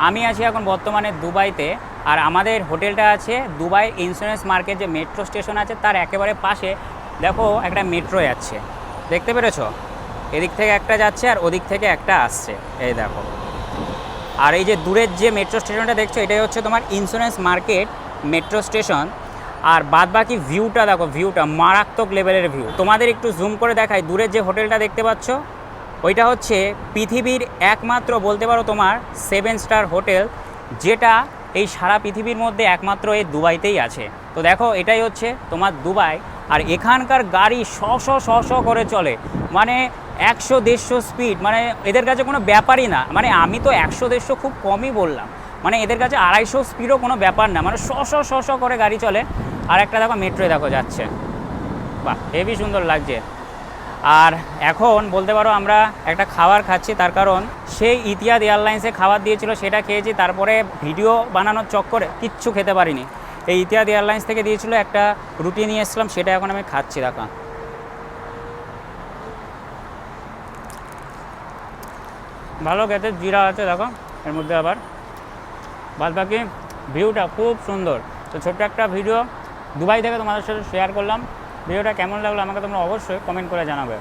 আমি আছি এখন বর্তমানে দুবাইতে, আর আমাদের হোটেলটা আছে দুবাই ইন্স্যুরেন্স মার্কেট, যে মেট্রো স্টেশন আছে তার একেবারে পাশে। দেখো একটা মেট্রো যাচ্ছে, দেখতে পেরেছো? এদিক থেকে একটা যাচ্ছে আর ওদিক থেকে একটা আসছে, এই দেখো। আর এই যে দূরের যে মেট্রো স্টেশনটা দেখছো, এটাই হচ্ছে তোমার ইন্স্যুরেন্স মার্কেট মেট্রো স্টেশন। আর বাদ বাকি ভিউটা দেখো, ভিউটা মারাত্মক লেভেলের ভিউ। তোমাদের একটু জুম করে দেখাই, দূরের যে হোটেলটা দেখতে পাচ্ছ ওইটা হচ্ছে পৃথিবীর একমাত্র বলতে পারো তোমার 7 স্টার হোটেল, যেটা এই সারা পৃথিবীর মধ্যে একমাত্র এই দুবাইতেই আছে। তো দেখো এটাই হচ্ছে তোমার দুবাই। আর এখানকার গাড়ি শ করে চলে, মানে 100-150 স্পিড, মানে এদের কাছে কোনো ব্যাপারই না। মানে আমি তো 100-150 খুব কমই বললাম, মানে এদের কাছে 250 স্পিডও কোনো ব্যাপার না, মানে শ করে গাড়ি চলে। আর একটা দেখো মেট্রোয় দেখো যাচ্ছে, বাহ হেভি সুন্দর লাগছে। আর এখন বলতে পারো আমরা একটা খাবার খাচ্ছি, তার কারণ সেই ইতিহাদ এয়ারলাইন্সে খাবার দিয়েছিল সেটা খেয়েছি, তারপরে ভিডিও বানানোর চক্করে কিচ্ছু খেতে পারিনি। এই ইতিহাদ এয়ারলাইন্স থেকে দিয়েছিল একটা রুটি নিয়ে এসেছিলাম, সেটা এখন আমি খাচ্ছি। দেখা ভালো খেতে, জিরা আছে দেখো এর মধ্যে, আবার বাদ বাকি ভিউটা খুব সুন্দর। তো ছোট্ট একটা ভিডিও দুবাই থেকে তোমাদের সাথে শেয়ার করলাম। ভিডিওটা কেমন লাগলো আমাকে তোমরা অবশ্যই কমেন্ট করে জানাবে।